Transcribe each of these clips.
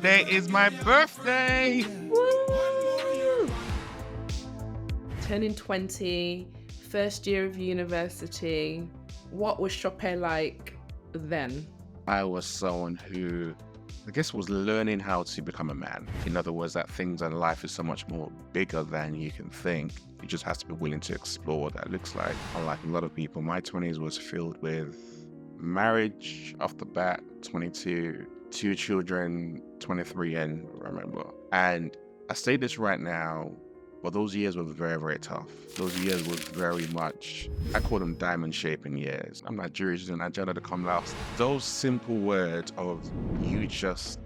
Today is my birthday. Woo! Turning 20, first year of university. What was Sope like then? I was someone who, I guess, was learning how to become a man. In other words, that things in life is so much more bigger than you can think. You just have to be willing to explore what that looks like. Unlike a lot of people, my 20s was filled with marriage off the bat, 22, 2 children, 23, and remember. And I say this right now, but those years were very, very tough. Those years were very much, I call them diamond shaping years. I'm not Jewish and I to come last. Those simple words of you just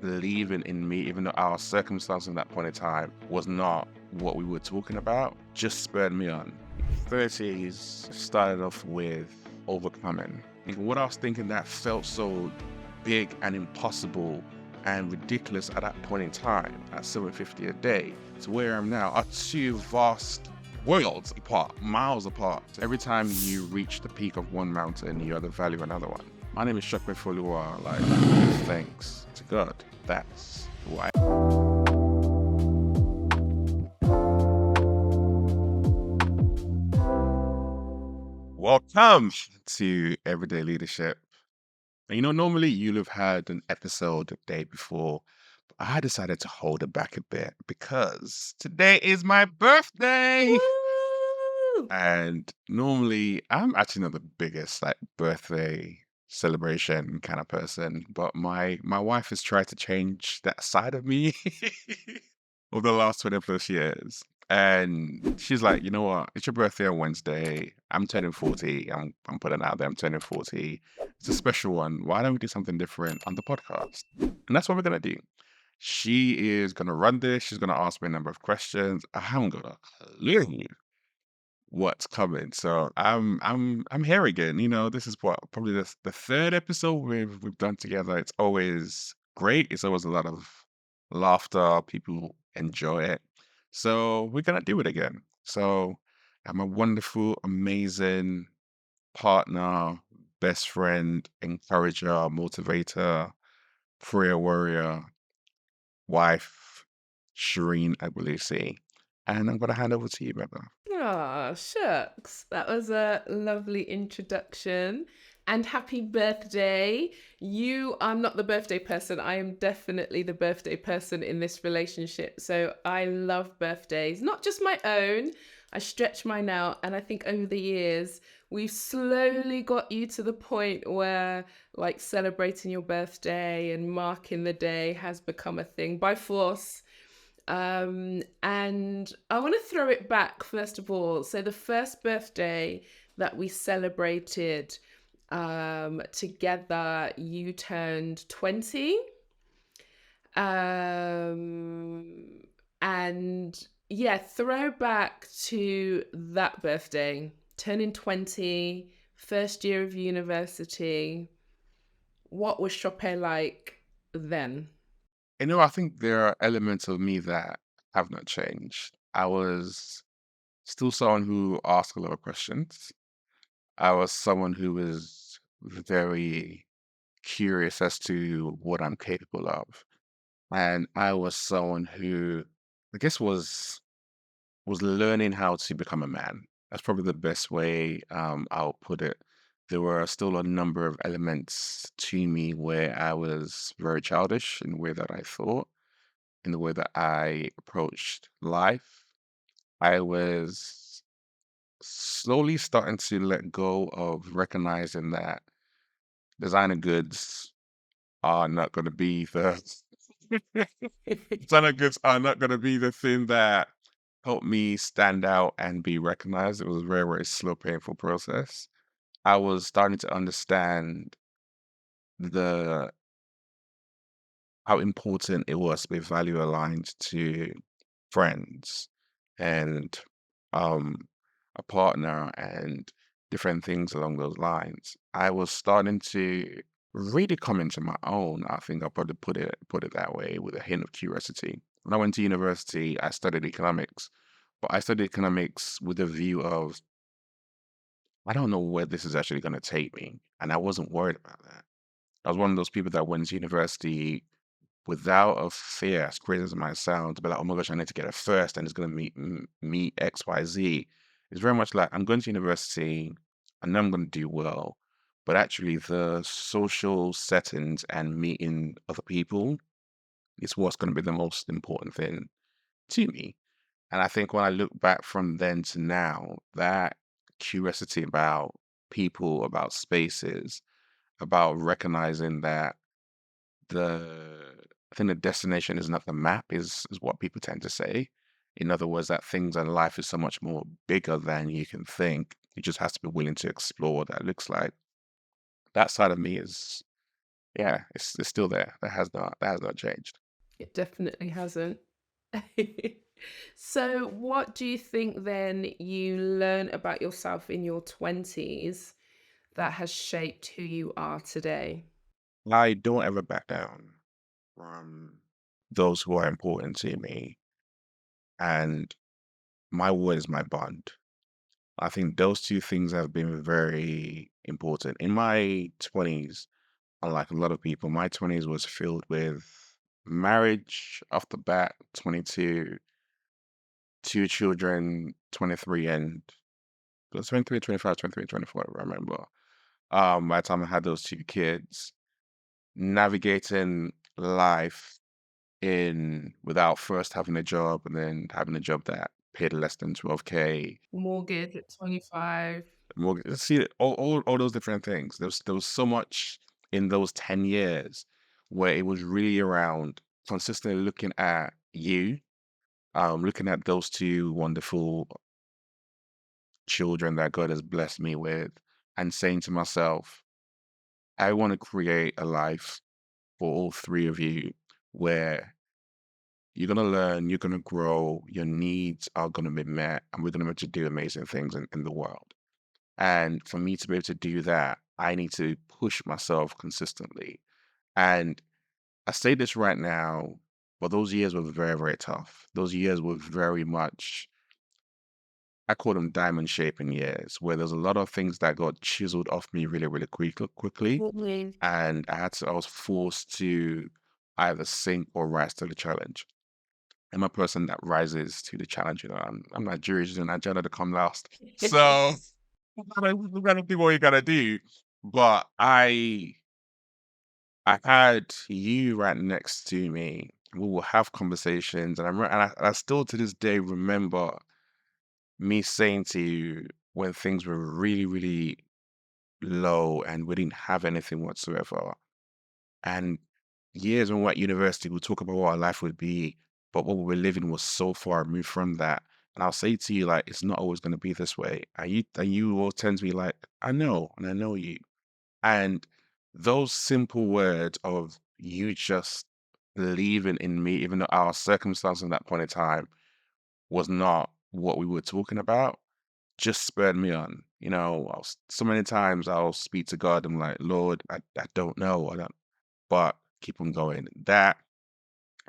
believing in me, even though our circumstance at that point in time was not what we were talking about, just spurred me on. 30s started off with overcoming. And what I was thinking that felt so big and impossible and ridiculous at that point in time, at $750 a day, to where I am now, are two vast worlds apart, miles apart. Every time you reach the peak of one mountain, you either value another one. My name is 𝐥𝐢𝐤𝐞. Thanks to God. That's who I am. Welcome to Everyday Leadership. And normally you'll have had an episode the day before, but I decided to hold it back a bit because today is my birthday. Woo! And normally I'm actually not the biggest birthday celebration kind of person, but my wife has tried to change that side of me over the last 20 plus years. And she's like, you know what? It's your birthday on Wednesday. I'm turning 40. I'm putting it out there. I'm turning 40. It's a special one. Why don't we do something different on the podcast? And that's what we're gonna do. She is gonna run this. She's gonna ask me a number of questions. I'm gonna clue what's coming. So I'm here again. This is probably the third episode we've done together. It's always great. It's always a lot of laughter. People enjoy it. So we're gonna do it again. So I'm a wonderful, amazing partner, best friend, encourager, motivator, prayer warrior, wife, Shirene Agbelusi. And I'm gonna hand over to you, brother. Ah, shucks. That was a lovely introduction. And happy birthday. You are not the birthday person. I am definitely the birthday person in this relationship. So I love birthdays, not just my own. I stretch mine out. And I think over the years, we've slowly got you to the point where celebrating your birthday and marking the day has become a thing by force. And I want to throw it back first of all. So the first birthday that we celebrated together, you turned 20. And yeah, throwback to that birthday, turning 20, first year of university. What was Sope like then? I think there are elements of me that have not changed. I was still someone who asked a lot of questions. I was someone who was very curious as to what I'm capable of. And I was someone who, I guess, was learning how to become a man. That's probably the best way I'll put it. There were still a number of elements to me where I was very childish in the way that I thought, in the way that I approached life. I was slowly starting to let go of recognizing that designer goods are not going to be the designer goods are not going to be the thing that helped me stand out and be recognized. It was a very, very slow, painful process. I was starting to understand the how important it was to be value aligned to friends and um a partner and different things along those lines. I was starting to really come into my own. I think I'll probably put it that way, with a hint of curiosity. When I went to university, I studied economics, but I studied economics with a view of, I don't know where this is actually going to take me. And I wasn't worried about that. I was one of those people that went to university without a fear, as crazy as it might sound, to be like, oh my gosh, I need to get it first, and it's going to meet XYZ. It's very much like I'm going to university, I know I'm going to do well, but actually the social settings and meeting other people is what's going to be the most important thing to me. And I think when I look back from then to now, that curiosity about people, about spaces, about recognizing that I think the destination is not the map, is what people tend to say. In other words, that things in life is so much more bigger than you can think. You just have to be willing to explore what that looks like. That side of me is, yeah, it's still there. That has not changed. It definitely hasn't. So, what do you think then you learn about yourself in your 20s that has shaped who you are today? I don't ever back down from those who are important to me, and my word is my bond. I think those two things have been very important. In my 20s, unlike a lot of people, my 20s was filled with marriage off the bat, 22, two children, 23, and it was 23, 25, 23, 24, I remember. By the time I had those two kids, navigating life in without first having a job and then having a job that paid less than 12K. Mortgage at 25. Mortgage, see all those different things. There was so much in those 10 years where it was really around consistently looking at you, looking at those two wonderful children that God has blessed me with, and saying to myself, I want to create a life for all three of you where you're going to learn, you're going to grow, your needs are going to be met, and we're going to be able to do amazing things in the world. And for me to be able to do that, I need to push myself consistently. And I say this right now, but those years were very, very tough. Those years were very much, I call them diamond shaping years, where there's a lot of things that got chiseled off me really, really quickly. Mhm. And I was forced to either sink or rise to the challenge. I'm a person that rises to the challenge. I'm Nigerian, so Nigeria to come last. So you gotta do what you gotta do. But I had you right next to me. We will have conversations, and I still to this day remember me saying to you when things were really, really low and we didn't have anything whatsoever. And years when we're at university, we'll talk about what our life would be, but what we were living was so far removed from that. And I'll say to you, like, it's not always going to be this way. And you will tend to be like, I know, and I know you. And those simple words of you just believing in me, even though our circumstance at that point in time was not what we were talking about, just spurred me on. So many times I'll speak to God. I'm like, Lord, I don't know. I don't, but keep on going. That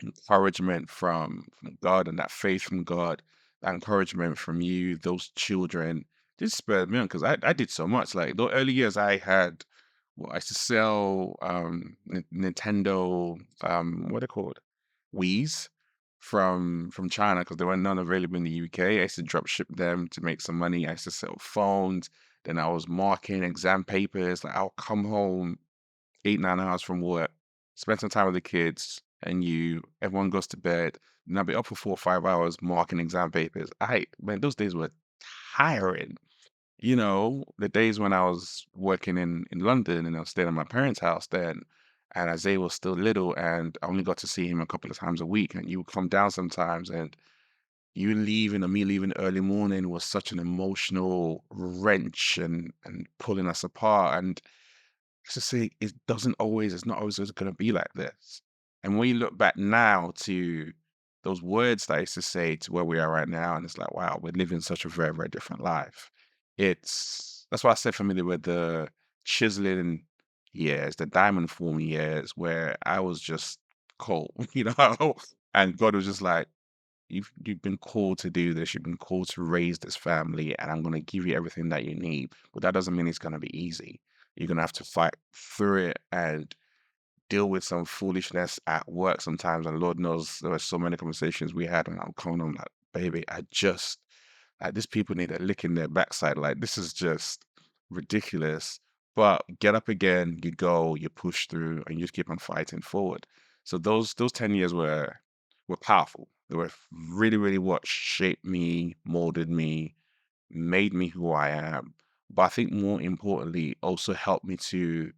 encouragement from God and that faith from God, that encouragement from you, those children, just spurred me on because I did so much. Like the early years I had, well, I used to sell Nintendo, what are they called? Wii's from China because there were none available in the UK. I used to drop ship them to make some money. I used to sell phones. Then I was marking exam papers. Like I'll come home 8, 9 hours from work, spend some time with the kids, and everyone goes to bed, and I'll be up for 4 or 5 hours marking exam papers. Man, those days were tiring. The days when I was working in London and I was staying at my parents' house then, and Isaiah was still little, and I only got to see him a couple of times a week, and you would come down sometimes, and you leaving or me leaving early morning was such an emotional wrench and pulling us apart. And to say it's not always going to be like this. And when you look back now to those words that I used to say to where we are right now, and it's like, wow, we're living such a very, very different life. That's why I said for me, there were the chiseling years, the diamond forming years where I was just cold, and God was just like, you've been called to do this. You've been called to raise this family, and I'm going to give you everything that you need. But that doesn't mean it's going to be easy. You're going to have to fight through it, and deal with some foolishness at work sometimes, and Lord knows there were so many conversations we had, and I'm calling them like, baby, I just like these people need a lick in their backside. Like this is just ridiculous. But get up again, you go, you push through, and you just keep on fighting forward. So those 10 years were powerful. They were really, really what shaped me, molded me, made me who I am. But I think more importantly, also helped me to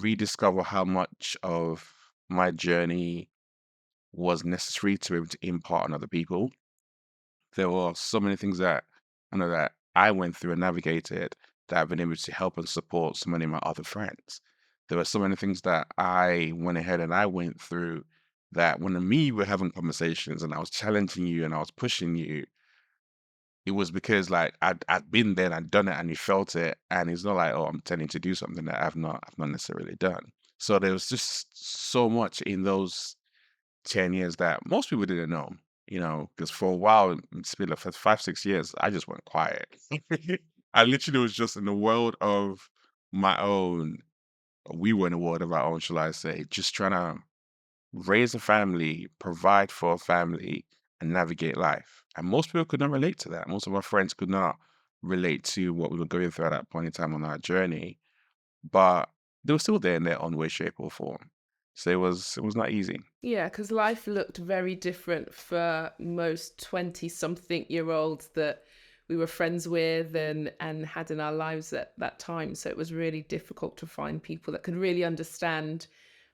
rediscover how much of my journey was necessary to be able to impart on other people. There were so many things that I know that I went through and navigated that I've been able to help and support so many of my other friends. There were so many things that I went ahead and I went through that when me were having conversations and I was challenging you and I was pushing you, it was because like I'd been there and I'd done it and you felt it. And it's not like, oh, I'm telling you to do something that I've not necessarily done. So there was just so much in those 10 years that most people didn't know, because for a while, it's been like for 5, 6 years, I just went quiet. I literally was just in the world of my own. We were in a world of our own, shall I say, just trying to raise a family, provide for a family, and navigate life. And most people could not relate to that. Most of our friends could not relate to what we were going through at that point in time on our journey, but they were still there in their own way, shape, or form. So it was not easy. Yeah, because life looked very different for most 20-something-year-olds that we were friends with and had in our lives at that time. So it was really difficult to find people that could really understand.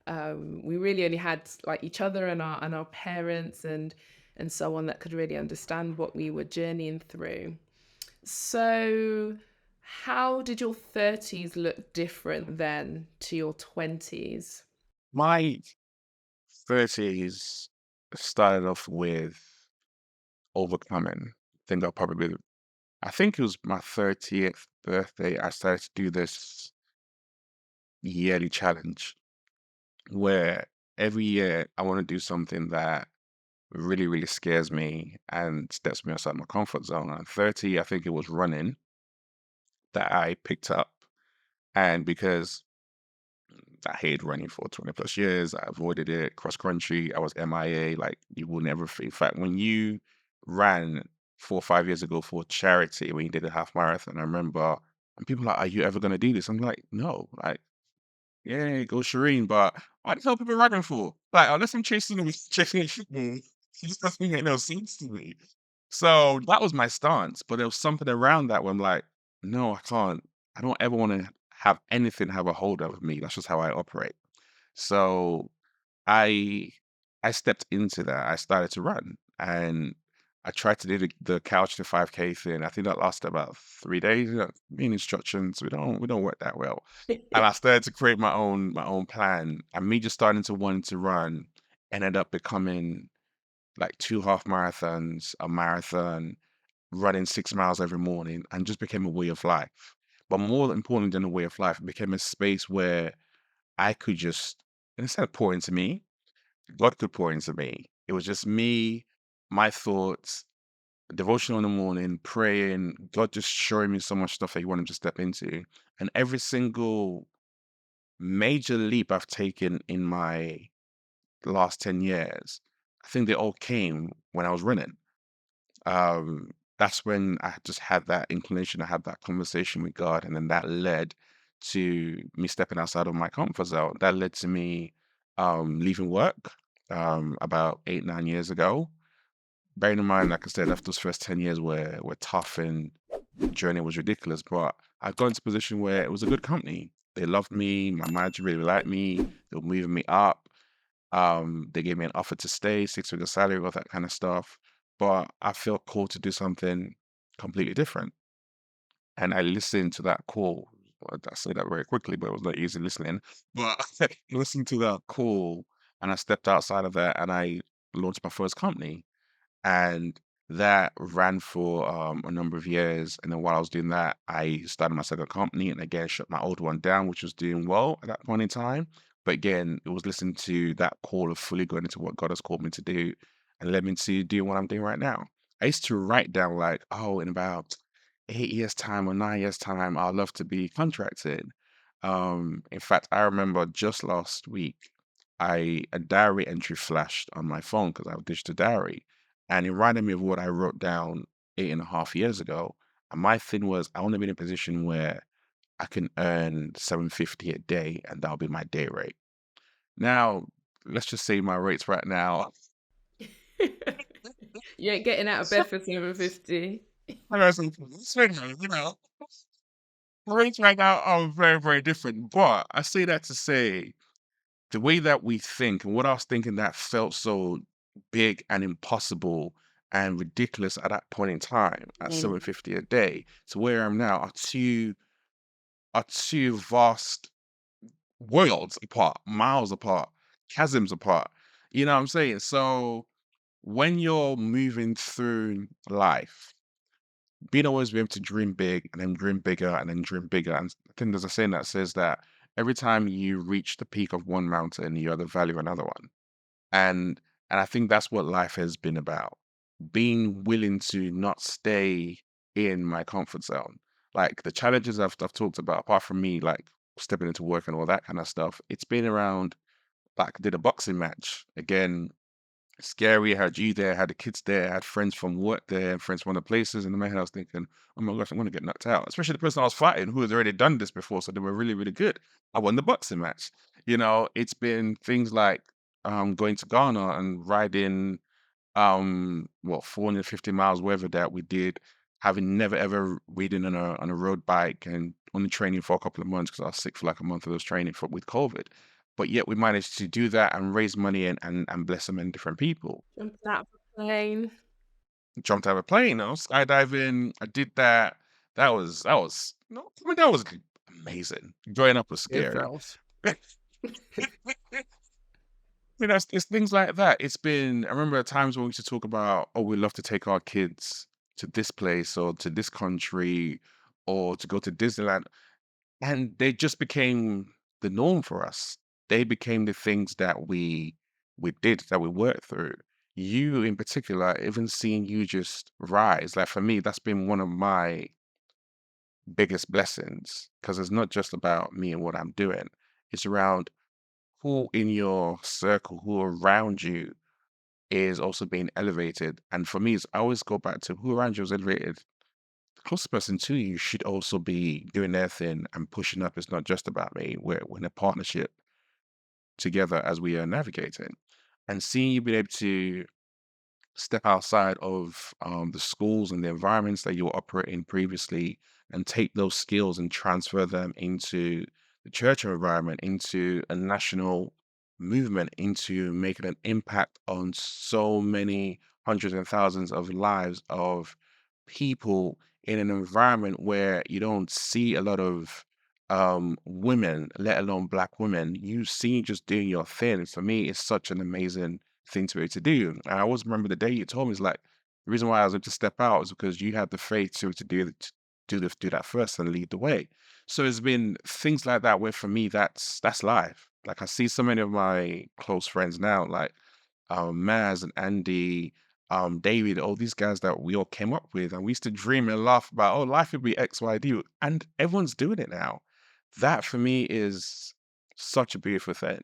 We really only had like each other and our parents and so on that could really understand what we were journeying through. So how did your 30s look different then to your 20s? My 30s started off with overcoming. I think it was my 30th birthday. I started to do this yearly challenge where every year I want to do something that really, really scares me and steps me outside my comfort zone. And 30, I think it was running that I picked up. And because I hated running for 20 plus years. I avoided it. Cross country, I was MIA. Like you will never. In fact, when you ran 4 or 5 years ago for charity, when you did a half marathon, I remember, and people were like, "Are you ever gonna do this?" I'm like, "No." Like, yeah, go Shirene, but what the hell people running for? Like, unless I'm chasing them, chasing a football, it just doesn't make no sense to me. So that was my stance, but there was something around that where I'm like, no, I can't. I don't ever want to have anything have a hold over me. That's just how I operate. So I I stepped into that. I started to run and I tried to do the couch to 5K thing. I think that lasted about 3 days. Me and instructions, we don't work that well. And I started to create my own plan. And me just starting to want to run ended up becoming like two half marathons, a marathon, running 6 miles every morning, and just became a way of life. But more important than a way of life, it became a space where I could just, instead of pour into me, God could pour into me. It was just me, my thoughts, devotional in the morning, praying, God just showing me so much stuff that He wanted to step into. And every single major leap I've taken in my last 10 years, I think they all came when I was running. That's when I just had that inclination, I had that conversation with God, and then that led to me stepping outside of my comfort zone. That led to me leaving work about 8, 9 years ago. Bearing in mind, like I said, after those first 10 years were tough and the journey was ridiculous, but I got into a position where it was a good company. They loved me, my manager really liked me, they were moving me up. They gave me an offer to stay, 6 figure salary, all that kind of stuff. But I felt called to do something completely different. And I listened to that call. Well, I say that very quickly, but it was not easy listening. But I listened to that call and I stepped outside of that and I launched my first company. And that ran for a number of years. And then while I was doing that, I started my second company and again shut my old one down, which was doing well at that point in time. But again, it was listening to that call of fully going into what God has called me to do and led me to do what I'm doing right now. I used to write down like, oh, in about 8 years' time or 9 years' time, I'd love to be contracted. In fact, I remember just last week, a diary entry flashed on my phone because I have a digital diary, and it reminded me of what I wrote down 8.5 years ago. And my thing was, I want to be in a position where I can earn 750 a day, and that'll be my day rate. Now, let's just say my rates right now. You ain't getting out of bed for 750. I know rates right now are very, very different. But I say that to say the way that we think and what I was thinking that felt so big and impossible and ridiculous at that point in time at Mm. 750 a day to where I am now are two vast worlds apart, miles apart, chasms apart. You know what I'm saying? So when you're moving through life, being always be able to dream big and then dream bigger and then dream bigger. And I think there's a saying that says that every time you reach the peak of one mountain, you are the value of another one. And I think that's what life has been about. Being willing to not stay in my comfort zone. Like the challenges I've talked about, apart from me like stepping into work and all that kind of stuff, it's been around like I did a boxing match. Again, scary. I had you there, I had the kids there, I had friends from work there, and friends from other places. And in my head, I was thinking, oh my gosh, I'm gonna get knocked out. Especially the person I was fighting who has already done this before, so they were really, really good. I won the boxing match. It's been things like going to Ghana and riding 450 miles, wherever that we did, having never ever ridden on a road bike and only training for a couple of months because I was sick for like a month of those training for with COVID. But yet we managed to do that and raise money and bless so many different people. Jumping out of a plane. Jumped out of a plane, skydiving. I did that. That was no, I mean that was amazing. Growing up was It scary. felt. It's things like that. I remember times when we used to talk about, oh, we'd love to take our kids to this place or to this country or to go to Disneyland. And they just became the norm for us. They became the things that we did, that we worked through. You in particular, even seeing you just rise, like for me, that's been one of my biggest blessings because it's not just about me and what I'm doing. It's around who in your circle, who around you is also being elevated. And for me, I always go back to who around you is elevated. The closest person to you should also be doing their thing and pushing up. It's not just about me. We're in a partnership together as we are navigating. And seeing you be able to step outside of the schools and the environments that you were operating previously and take those skills and transfer them into the church environment, into a national movement, into making an impact on so many hundreds and thousands of lives of people in an environment where you don't see a lot of women, let alone black women. You see just doing your thing. For me, it's such an amazing thing to be able to do. And I always remember the day you told me is like the reason why I was able to step out is because you had the faith to do that first and lead the way. So it's been things like that where for me that's life. Like I see so many of my close friends now, like Maz and Andy, David, all these guys that we all came up with, and we used to dream and laugh about, oh, life would be X, Y, D, and everyone's doing it now. That for me is such a beautiful thing.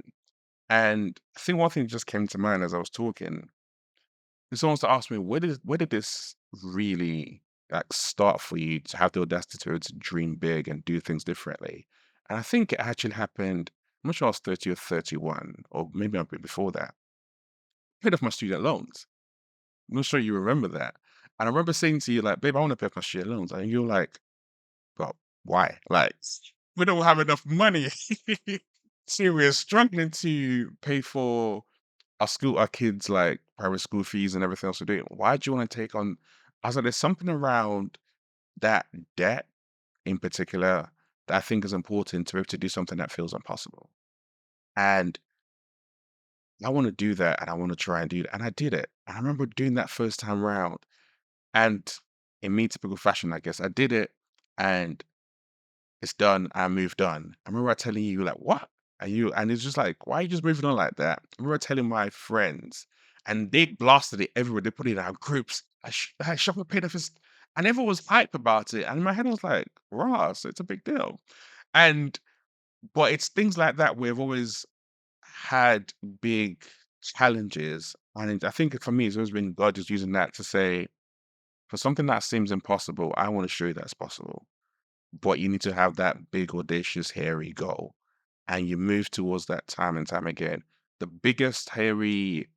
And I think one thing just came to mind as I was talking. Someone wants to ask me, where did this really like start for you to have the audacity to dream big and do things differently? And I think it actually happened. I'm not sure I was 30 or 31, or maybe a bit before that. I paid off my student loans. I'm not sure you remember that. And I remember saying to you, like, babe, I want to pay off my student loans. And you're like, well, why? Like, we don't have enough money. So we're struggling to pay for our kids like private school fees and everything else we're doing. Why do you want to take on? I was like, there's something around that debt in particular that I think is important to be able to do something that feels impossible. And I want to do that and I want to try and do that. And I did it. And I remember doing that first time round. And in me typical fashion, I guess, I did it and it's done. I moved on. I remember telling you, like, what? And it's just like, why are you just moving on like that? I remember telling my friends, and they blasted it everywhere. They put it in our groups. I shop a paid off his, and everyone was hype about it. And in my head, I was like, rah, so it's a big deal. And But it's things like that we've always had big challenges. And I think for me, it's always been God just using that to say, for something that seems impossible, I want to show you that's possible. But you need to have that big, audacious, hairy goal. And you move towards that time and time again. The biggest, hairy,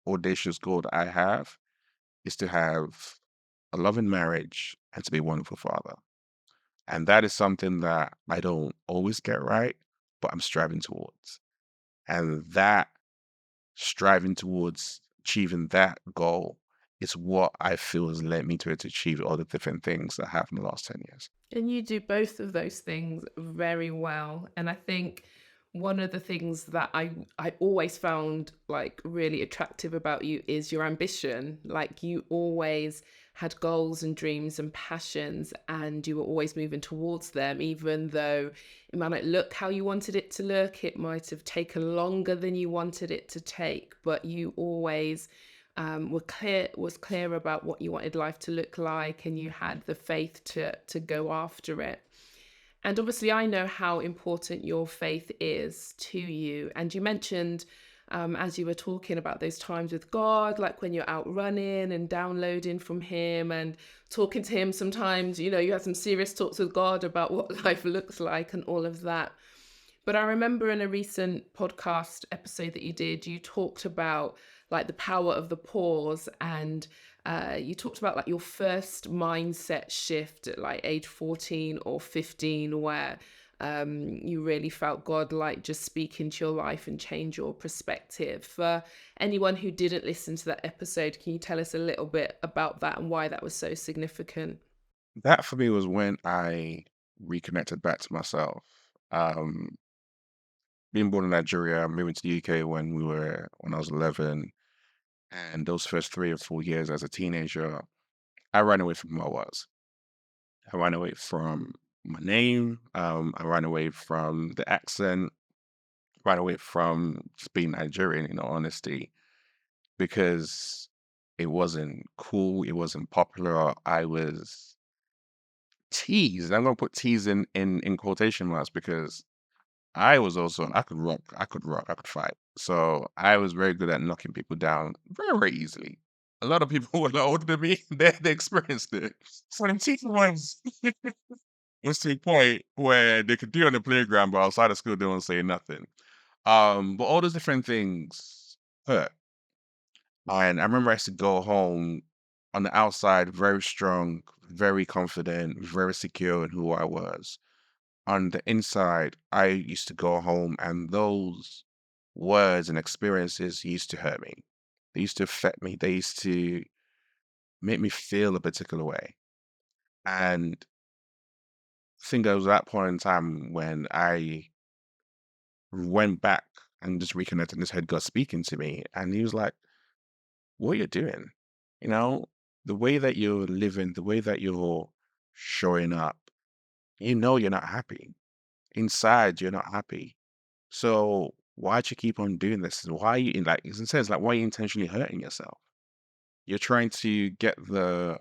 audacious goal that I have is to have a loving marriage and to be a wonderful father. And that is something that I don't always get right, but I'm striving towards. And that striving towards achieving that goal is what I feel has led me to achieve all the different things that happened in the last 10 years. And you do both of those things very well. And I think one of the things that I always found like really attractive about you is your ambition. Like you always had goals and dreams and passions, and you were always moving towards them, even though it might not look how you wanted it to look. It might have taken longer than you wanted it to take, but you always was clear about what you wanted life to look like, and you had the faith to go after it. And obviously, I know how important your faith is to you. And you mentioned, as you were talking about those times with God, like when you're out running and downloading from Him and talking to Him, sometimes, you know, you had some serious talks with God about what life looks like and all of that. But I remember in a recent podcast episode that you did, you talked about like the power of the pause, and you talked about like your first mindset shift at like age 14 or 15, where you really felt God like just speak into your life and change your perspective. For anyone who didn't listen to that episode, can you tell us a little bit about that and why that was so significant? That for me was when I reconnected back to myself. Um, Being born in Nigeria, moving to the UK when I was 11, and those first 3 or 4 years as a teenager, I ran away from who I was. I ran away from my name. I ran away from the accent. Ran away from just being Nigerian, in all honesty, because it wasn't cool. It wasn't popular. I was teased. I'm gonna put teased in quotation marks because I was also I could rock. I could rock. I could fight. So I was very good at knocking people down very, very easily. A lot of people who were a lot older than me, they experienced it. So the teaching was to a point where they could do it on the playground, but outside of school, they won't say nothing. But all those different things hurt. And I remember I used to go home on the outside, very strong, very confident, very secure in who I was. On the inside, I used to go home, and those words and experiences used to hurt me. They used to affect me. They used to make me feel a particular way. And I think there was that point in time when I went back and just reconnected and just heard God speaking to me. And he was like, what you're doing, you know, the way that you're living, the way that you're showing up, you're not happy. Inside, you're not happy. So why'd you keep on doing this? Why are you like it says like why are you intentionally hurting yourself? You're trying to get the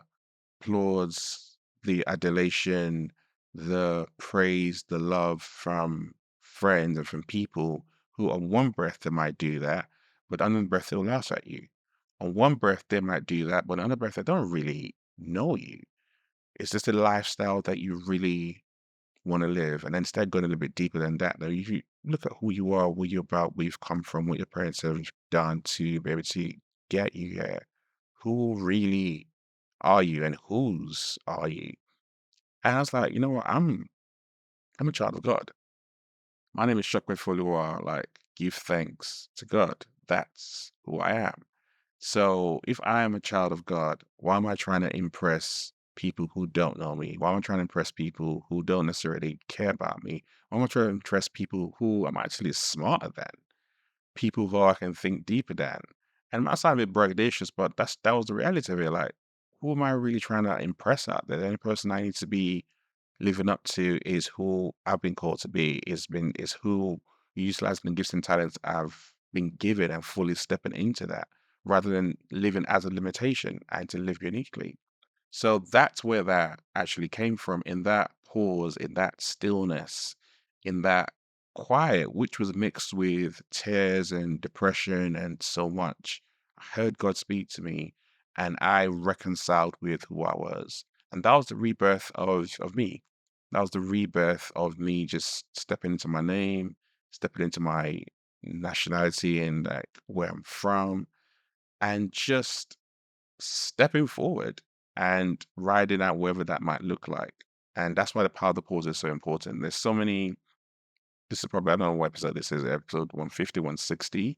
applause, the adulation, the praise, the love from friends and from people who on one breath they might do that, but on another breath they'll laugh at you. On one breath they might do that, but on another breath they don't really know you. It's just a lifestyle that you really want to live. And then instead going a little bit deeper than that, though, you look at who you are, what you're about, where you've come from, what your parents have done to be able to get you here. Who really are you and whose are you? And I was like, you know what? I'm a child of God. My name is Shokwe Folua. Like, give thanks to God. That's who I am. So if I am a child of God, why am I trying to impress people who don't know me? Why am I trying to impress people who don't necessarily care about me? Why am I trying to impress people who I'm actually smarter than? People who I can think deeper than? And that sounds a bit braggadocious, but that was the reality of it. Like, who am I really trying to impress out there? The only person I need to be living up to is who I've been called to be, is who utilizing the gifts and talents I've been given and fully stepping into that, rather than living as a limitation and to live uniquely. So that's where that actually came from, in that pause, in that stillness, in that quiet, which was mixed with tears and depression and so much. I heard God speak to me and I reconciled with who I was. And that was the rebirth of me. That was the rebirth of me just stepping into my name, stepping into my nationality and like where I'm from, and just stepping forward and riding out wherever that might look like. And that's why the power of the pause is so important. There's so many, this is probably, I don't know what episode this is, episode 150, 160,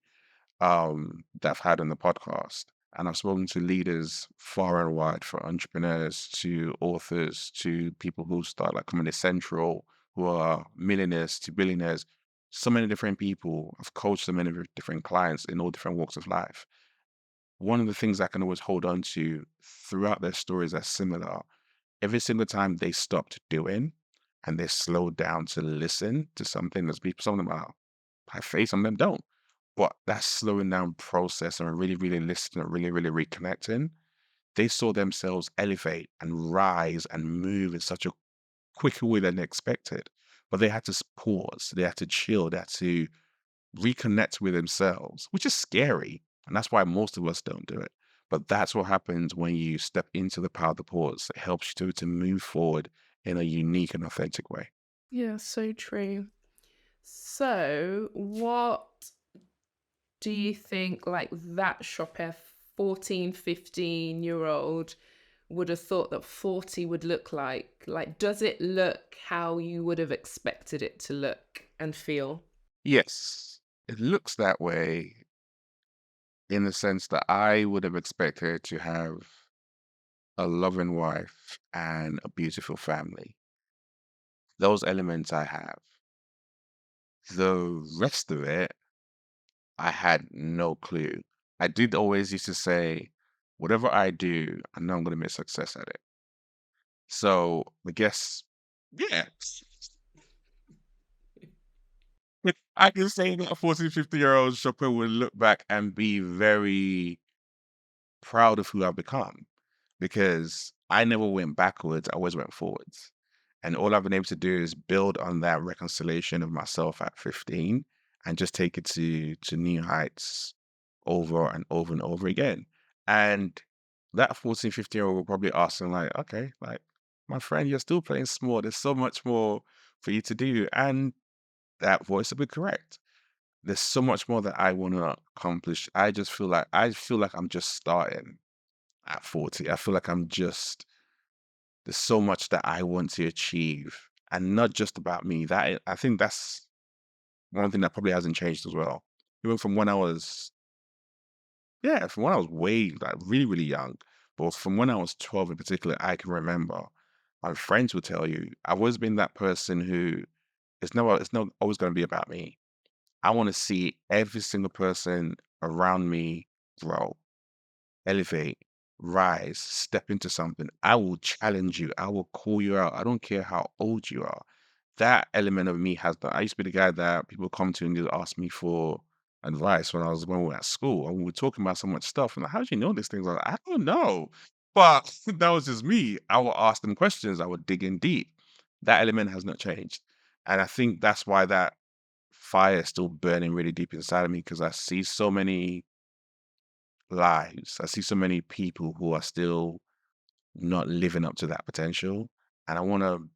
that I've had on the podcast. And I've spoken to leaders far and wide, from entrepreneurs to authors to people who start like Comedy Central, who are millionaires to billionaires. So many different people. I've coached so many different clients in all different walks of life. One of the things I can always hold on to throughout their stories are similar. Every single time they stopped doing and they slowed down to listen to something, there's people, some of them are have faith, some of them don't. But that slowing down process and really, really listening and really, really reconnecting, they saw themselves elevate and rise and move in such a quicker way than they expected. But they had to pause, they had to chill, they had to reconnect with themselves, which is scary. And that's why most of us don't do it. But that's what happens when you step into the power of the pause. It helps you to move forward in a unique and authentic way. Yeah, so true. So, what do you think like that shopper 14, 15-year-old would have thought that 40 would look like? Like, does it look how you would have expected it to look and feel? Yes, it looks that way in the sense that I would have expected to have a loving wife and a beautiful family. Those elements I have. The rest of it, I had no clue. I did always used to say, whatever I do, I know I'm going to make success at it. So I guess, yeah, I can say that a 40, 50-year-old shopper would look back and be very proud of who I've become because I never went backwards, I always went forwards. And all I've been able to do is build on that reconciliation of myself at 15 and just take it to new heights over and over and over again. And that 14, 15-year-old will probably ask them, like, okay, like, my friend, you're still playing small. There's so much more for you to do. And that voice will be correct. There's so much more that I want to accomplish. I feel like I'm just starting at 40. I feel like there's so much that I want to achieve and not just about me. I think that's one thing that probably hasn't changed as well. Even from when I was, yeah, from when I was way, like really, really young, but from when I was 12 in particular, I can remember my friends would tell you, I've always been that person who it's not always going to be about me. I want to see every single person around me grow, elevate, rise, step into something. I will challenge you. I will call you out. I don't care how old you are. That element of me has that. I used to be the guy that people come to and just ask me for advice when we were at school and we were talking about so much stuff. And like, how do you know these things? I don't know. But that was just me. I would ask them questions. I would dig in deep. That element has not changed. And I think that's why that fire is still burning really deep inside of me because I see so many lives. I see so many people who are still not living up to that potential. And I want to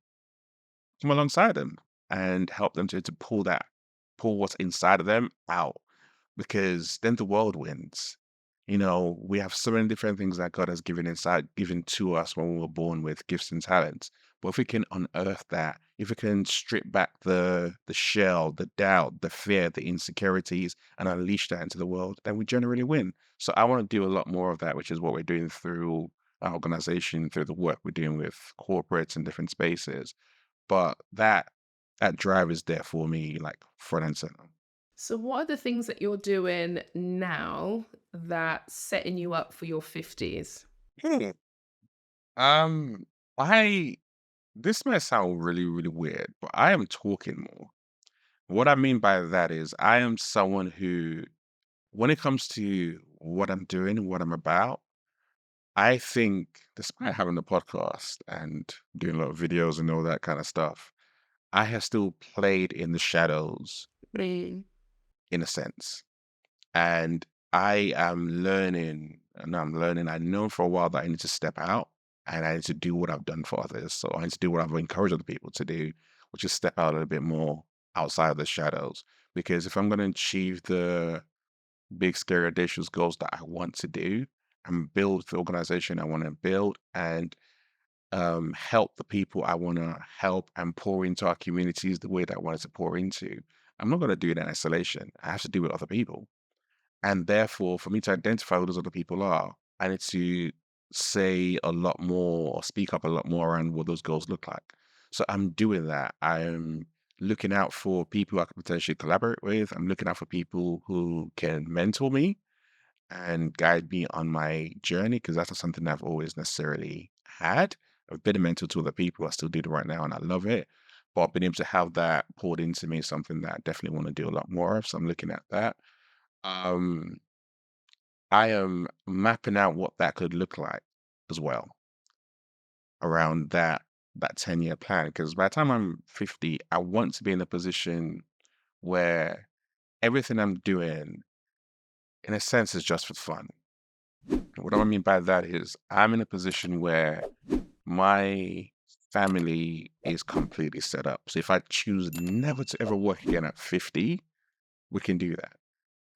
come alongside them and help them to pull what's inside of them out because then the world wins. We have so many different things that God has given to us when we were born with gifts and talents. But if we can unearth that, if we can strip back the shell, the doubt, the fear, the insecurities, and unleash that into the world, then we generally win. So I want to do a lot more of that, which is what we're doing through our organization, through the work we're doing with corporates and different spaces. But that drive is there for me, like front and center. So, what are the things that you're doing now that's setting you up for your 50s? Hmm. Um, I this may sound really, really weird, but I am talking more. What I mean by that is I am someone who, when it comes to what I'm doing and what I'm about, I think, despite having the podcast and doing a lot of videos and all that kind of stuff, I have still played in the shadows Mm. in a sense. And I am learning, and I'm learning. I know for a while that I need to step out and I need to do what I've done for others. So I need to do what I've encouraged other people to do, which is step out a little bit more outside of the shadows. Because if I'm going to achieve the big, scary, audacious goals that I want to do and build the organization I want to build and help the people I want to help and pour into our communities the way that I wanted to pour into, I'm not going to do it in isolation. I have to do it with other people. And therefore, for me to identify who those other people are, I need to say a lot more or speak up a lot more around what those goals look like. So I'm doing that. I'm looking out for people I can potentially collaborate with. I'm looking out for people who can mentor me and guide me on my journey because that's not something I've always necessarily had. I've been a mentor to other people. I still do it right now and I love it. But being able to have that poured into me is something that I definitely want to do a lot more of. So I'm looking at that. Um, I am mapping out what that could look like as well around that 10-year plan. Because by the time I'm 50, I want to be in a position where everything I'm doing, in a sense, is just for fun. What I mean by that is I'm in a position where my family is completely set up. So if I choose never to ever work again at 50, we can do that.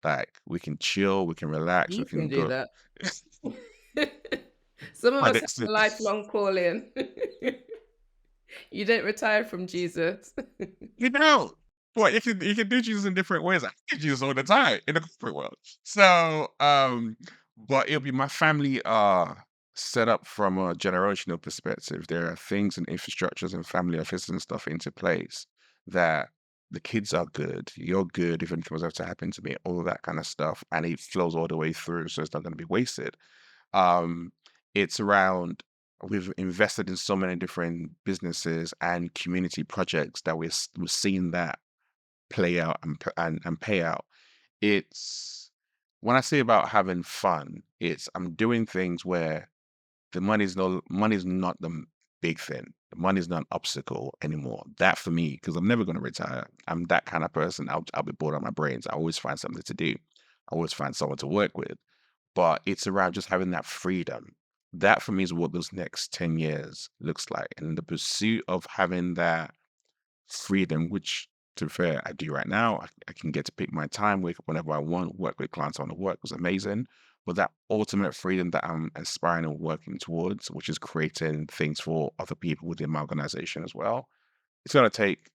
Like we can chill, we can relax, we You can can do go. that. Some of My us have next, a lifelong calling. You don't retire from Jesus. you know, what you can do Jesus in different ways. I do Jesus all the time in the corporate world. So, but it'll be my family are set up from a generational perspective. There are things and infrastructures and family offices and stuff into place that the kids are good, you're good, if anything was ever to happen to me, all of that kind of stuff, and it flows all the way through, so it's not going to be wasted. Um, it's around we've invested in so many different businesses and community projects that we're seeing that play out and pay out. It's when I say about having fun, it's I'm doing things where money's not the big thing. The money's not an obstacle anymore. That for me, because I'm never going to retire. I'm that kind of person. I'll be bored on my brains. I always find something to do. I always find someone to work with, but it's around just having that freedom. That for me is what those next 10 years looks like. And the pursuit of having that freedom, which to be fair, I do right now. I can get to pick my time, wake up whenever I want, work with clients I want to work was amazing. But that ultimate freedom that I'm aspiring and working towards, which is creating things for other people within my organization as well, it's gonna take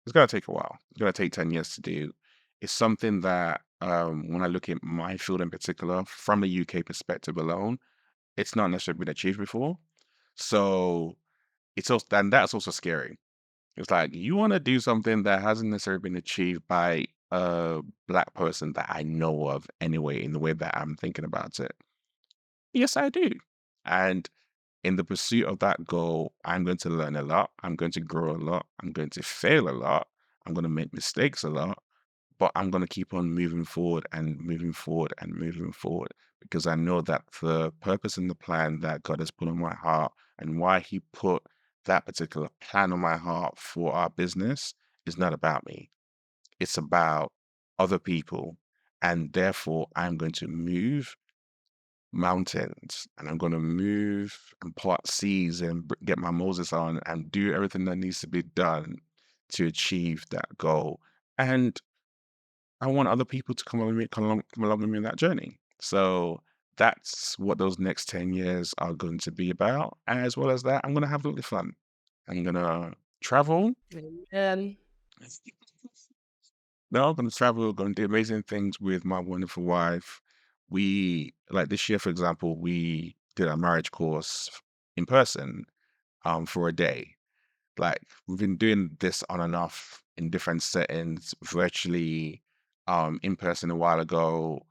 it's gonna take a while. It's gonna take 10 years to do. It's something that when I look at my field in particular, from the UK perspective alone, it's not necessarily been achieved before. So it's also and that's also scary. It's like you want to do something that hasn't necessarily been achieved by a black person that I know of anyway, in the way that I'm thinking about it. Yes, I do. And in the pursuit of that goal, I'm going to learn a lot. I'm going to grow a lot. I'm going to fail a lot. I'm going to make mistakes a lot, but I'm going to keep on moving forward and moving forward and moving forward because I know that the purpose and the plan that God has put on my heart and why He put that particular plan on my heart for our business is not about me. It's about other people. And therefore, I'm going to move mountains and I'm going to move and part seas and get my Moses on and do everything that needs to be done to achieve that goal. And I want other people to come along with me in that journey. So that's what those next 10 years are going to be about. As well as that, I'm going to have a little fun. I'm going to travel. Amen. No, I'm going to travel, going to do amazing things with my wonderful wife. We, like this year, for example, we did a marriage course in person for a day. Like we've been doing this on and off in different settings, virtually, in person a while ago,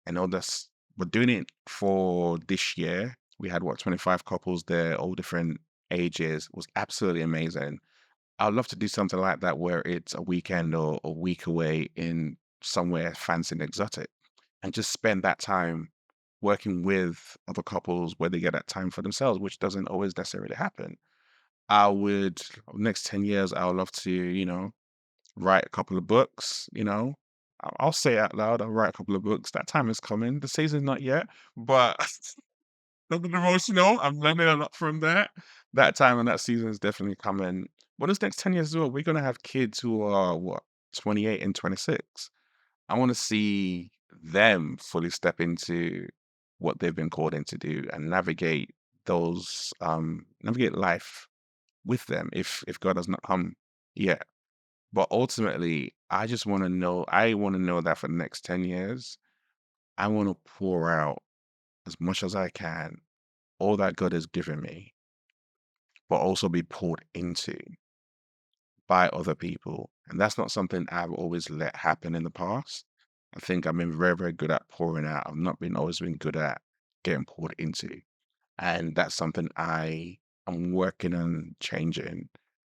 and all this. We're doing it for this year. We had what 25 couples there, all different ages. It was absolutely amazing. I'd love to do something like that where it's a weekend or a week away in somewhere fancy and exotic, and just spend that time working with other couples where they get that time for themselves, which doesn't always necessarily happen. I would next 10 years, I would love to, write a couple of books, I'll say it out loud, I'll write a couple of books. That time is coming. The season's not yet, but nothing emotional. I'm learning a lot from that. That time and that season is definitely coming. But this next 10 years as well, we're gonna have kids who are what, 28 and 26. I want to see them fully step into what they've been called in to do and navigate life with them if God has not come yet. But ultimately, I want to know that for the next 10 years, I want to pour out as much as I can, all that God has given me, but also be poured into by other people. And that's not something I've always let happen in the past. I think I've been very, very good at pouring out. I've not been always been good at getting poured into. And that's something I'm working on changing.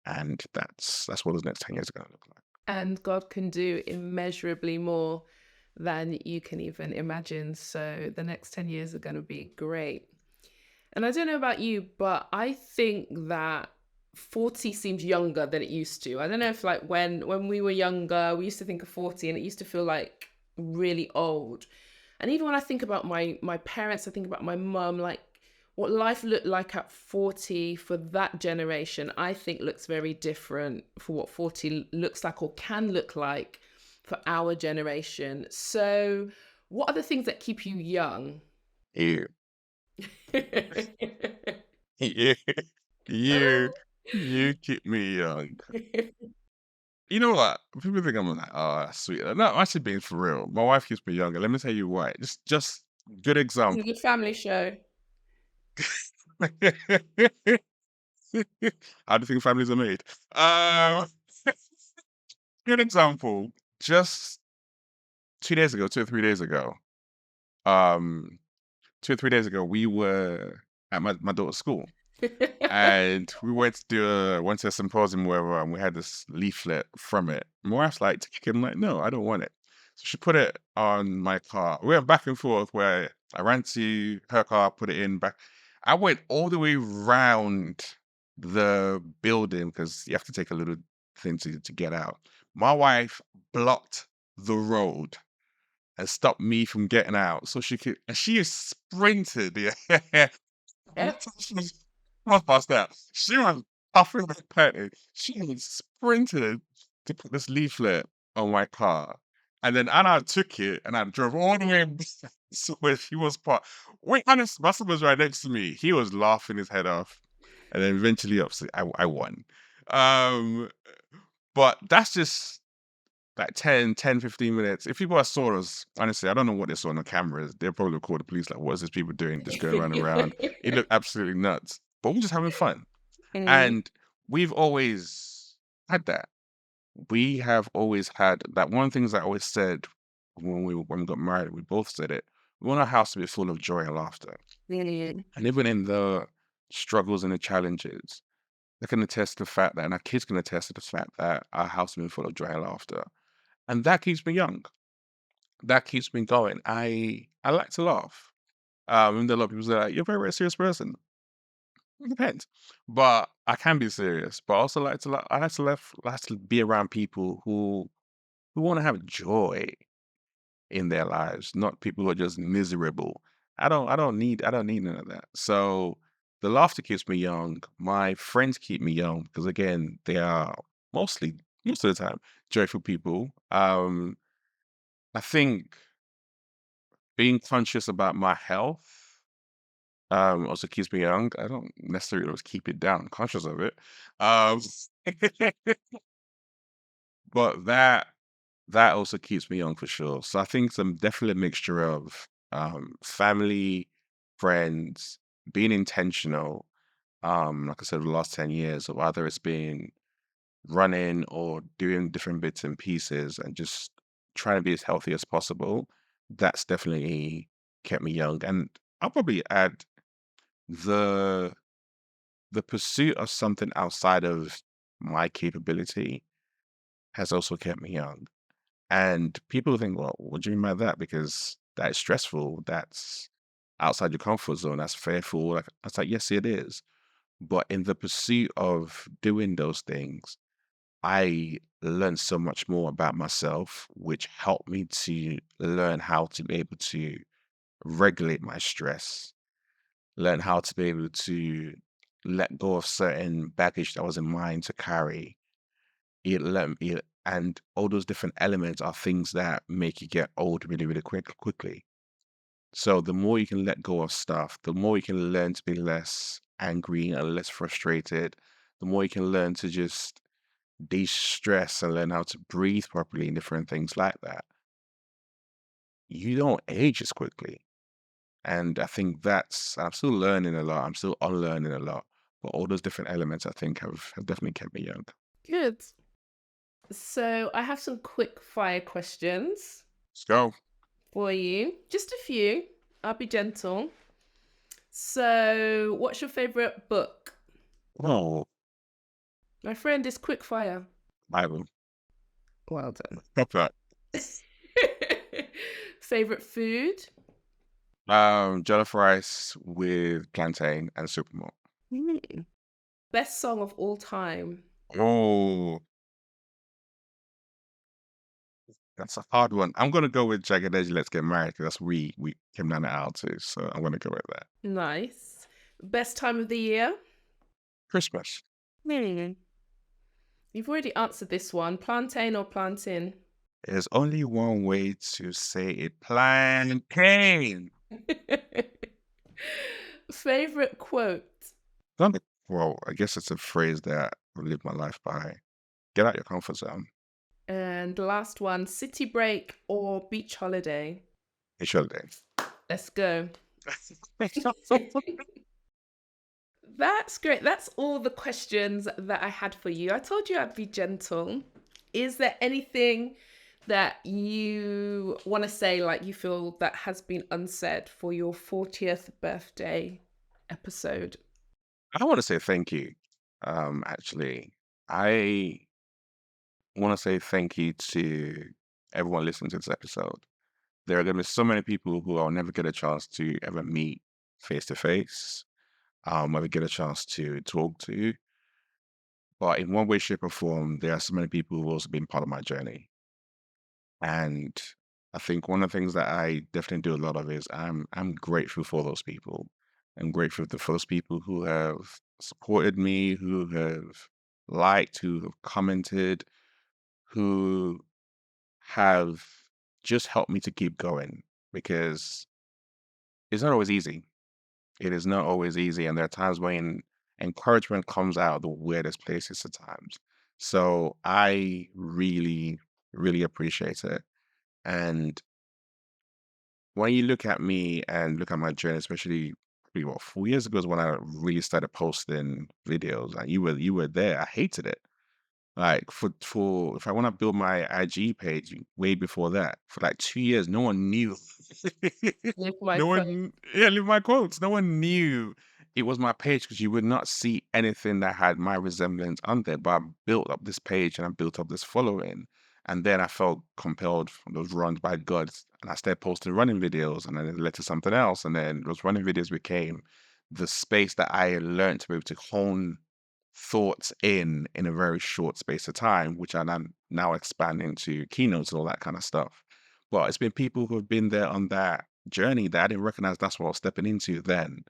And that's what the next 10 years are gonna look like. And God can do immeasurably more than you can even imagine. So the next 10 years are going to be great. And I don't know about you, but I think that 40 seems younger than it used to. I don't know if like when we were younger, we used to think of 40 and it used to feel like really old. And even when I think about my parents, I think about my mum, like what life looked like at 40 for that generation, I think looks very different for what 40 looks like or can look like for our generation. So, what are the things that keep you young? You, you, you keep me young. You know what? People think I'm like, oh, that's sweet. No, I'm actually being for real. My wife keeps me younger. Let me tell you why. Just good It's a example. good family show. How do you think families are made? Um, good example. Just 2 days ago, 2 or 3 days ago, um, 2 or 3 days ago, we were at my daughter's school, and we went to a symposium where we had this leaflet from it. My wife's like, take it. I'm like, no, I don't want it. So she put it on my car. We went back and forth where I ran to her car, put it in back. I went all the way round the building because you have to take a little thing to get out. My wife blocked the road and stopped me from getting out so she could, and she sprinted. Yeah. Yep. She was past that. She was puffing like panting. She had sprinted to put this leaflet on my car. And then Anna took it and I drove all the way back to where she was parked. Wait, Anna's Buster was right next to me. He was laughing his head off. And then eventually, obviously, I won. Um, but that's just like 10, 15 minutes. If people saw us, honestly, I don't know what they saw on the cameras. They'll probably call the police, like, what is this people doing? Just going around and around. It looked absolutely nuts. But we're just having fun. Mm. And we've always had that. We have always had that. One of the things I always said when we got married, we both said it. We want our house to be full of joy and laughter. Mm. And even in the struggles and the challenges, they can attest to the fact that, and our kids can attest to the fact that our house has been full of joy and laughter. And that keeps me young. That keeps me going. I like to laugh. And a lot of people say, like, you're a very, very serious person. It depends. But I can be serious, but I also like to like to be around people who want to have joy in their lives, not people who are just miserable. I don't need none of that. So the laughter keeps me young. My friends keep me young because again, they are mostly most of the time joyful people. I think being conscious about my health also keeps me young. I don't necessarily always keep it down, I'm conscious of it. Um but that also keeps me young for sure. So I think some definitely a mixture of family, friends, being intentional, like I said, the last 10 years, of either it's been running or doing different bits and pieces and just trying to be as healthy as possible. That's definitely kept me young. And I'll probably add the the pursuit of something outside of my capability has also kept me young. And people think, well, what do you mean by that? Because that is stressful. That's outside your comfort zone. That's fearful. Like, I was like, yes, it is. But in the pursuit of doing those things, I learned so much more about myself, which helped me to learn how to be able to regulate my stress, learn how to be able to let go of certain baggage that was in mine to carry. And all those different elements are things that make you get old really, really quickly. So the more you can let go of stuff, the more you can learn to be less angry and less frustrated, the more you can learn to just de-stress and learn how to breathe properly and different things like that. You don't age as quickly. And I think I'm still learning a lot. I'm still unlearning a lot. But all those different elements, I think, have definitely kept me young. Good. So I have some quick fire questions Let's go. for you. Just a few. I'll be gentle. So, what's your favorite book? Oh, My friend is quick fire. Bible. Well done. Stop that. Favorite food? Jollof rice with plantain and supermalt. Best song of all time? Oh, that's a hard one. I'm gonna go with 𝐥𝐤𝐬, Let's Get Married, because that's we came down the aisle too. So I'm gonna go with that. Nice. Best time of the year? Christmas. You've already answered this one. Plantain or plantain? There's only one way to say it. Plantain. Favorite quote? Well, I guess it's a phrase that I live my life by. Get out your comfort zone. And last one, city break or beach holiday? It's your day. Let's go. That's great. That's all the questions that I had for you. I told you I'd be gentle. Is there anything that you want to say, like you feel that has been unsaid for your 40th birthday episode? I want to say thank you. Actually, I want to say thank you to everyone listening to this episode. There are going to be so many people who I'll never get a chance to ever meet face to face, ever get a chance to talk to. But in one way, shape, or form, there are so many people who've also been part of my journey. And I think one of the things that I definitely do a lot of is I'm grateful for those people. I'm grateful for those people who have supported me, who have liked, who have commented, who have just helped me to keep going, because it's not always easy. It is not always easy. And there are times when encouragement comes out of the weirdest places at times. So I really, really appreciate it. And when you look at me and look at my journey, especially probably, what, 4 years ago is when I really started posting videos. And you were there. I hated it. Like for if I want to build my IG page way before that, for like 2 years, no one knew. Live my No quote. one, yeah, leave my quotes. No one knew it was my page, because you would not see anything that had my resemblance on there. But I built up this page and I built up this following. And then I felt compelled from those runs by God. And I started posting running videos, and then it led to something else. And then those running videos became the space that I learned to be able to hone thoughts in a very short space of time, which I now expand into keynotes and all that kind of stuff. But it's been people who have been there on that journey that I didn't recognize that's what I was stepping into then.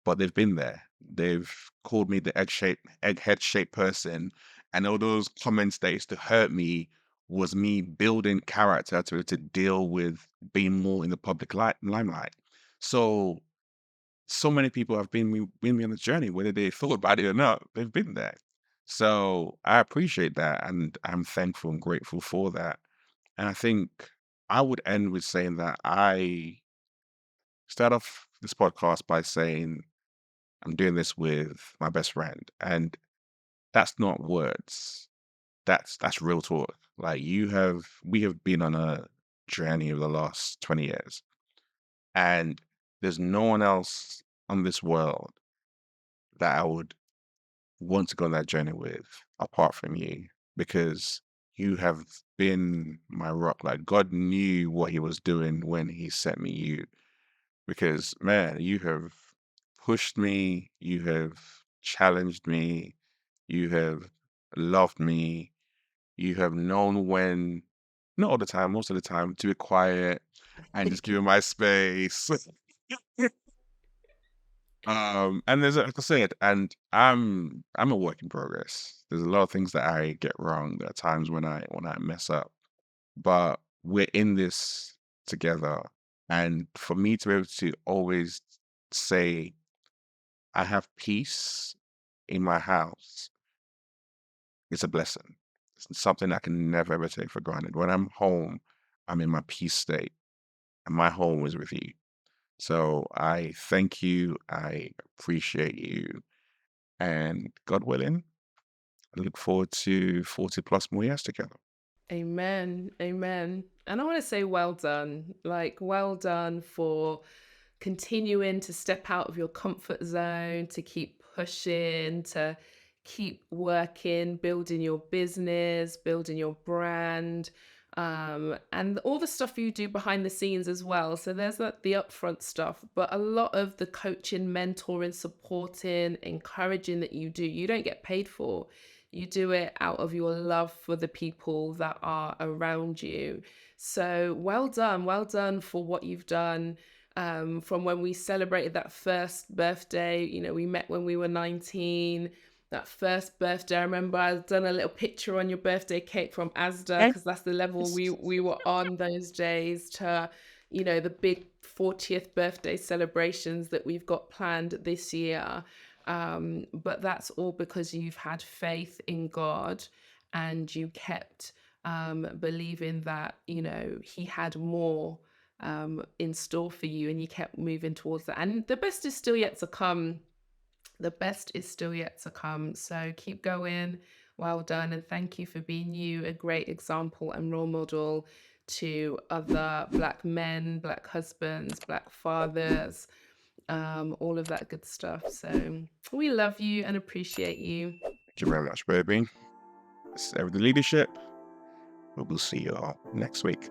But they've been there. They've called me the egghead shaped person. And all those comments that used to hurt me was me building character to deal with being more in the public limelight. So many people have been me on the journey, whether they thought about it or not. They've been there. So I appreciate that, and I'm thankful and grateful for that. And I think I would end with saying that I start off this podcast by saying I'm doing this with my best friend, and that's not words. That's real talk. Like we have been on a journey over the last 20 years, and there's no one else on this world that I would want to go on that journey with apart from you, because you have been my rock. Like, God knew what he was doing when he sent me you, because man, you have pushed me, you have challenged me. You have loved me. You have known when, not all the time, most of the time, to be quiet and just give me my space. And there's, like I said, and I'm a work in progress. There's a lot of things that I get wrong. There are times when I mess up, but we're in this together. And for me to be able to always say I have peace in my house, it's a blessing. It's something I can never ever take for granted. When I'm home, I'm in my peace state, and my home is with you. So I thank you. I appreciate you. And God willing, I look forward to 40 plus more years together. Amen. Amen. And I want to say well done. Like, well done for continuing to step out of your comfort zone, to keep pushing, to keep working, building your business, building your brand, and all the stuff you do behind the scenes as well. So there's the upfront stuff, but a lot of the coaching, mentoring, supporting, encouraging that you don't get paid for. You do it out of your love for the people that are around you. So well done for what you've done. From when we celebrated that first birthday, we met when we were 19. That first birthday, I remember I'd done a little picture on your birthday cake from Asda because that's the level we were on those days, to the big 40th birthday celebrations that we've got planned this year. But that's all because you've had faith in God, and you kept believing that He had more in store for you, and you kept moving towards that. And the best is still yet to come. The best is still yet to come. So keep going. Well done. And thank you for being a great example and role model to other Black men, Black husbands, Black fathers, all of that good stuff. So we love you and appreciate you. Thank you very much, baby. This is Everyday Leadership. We'll see you all next week.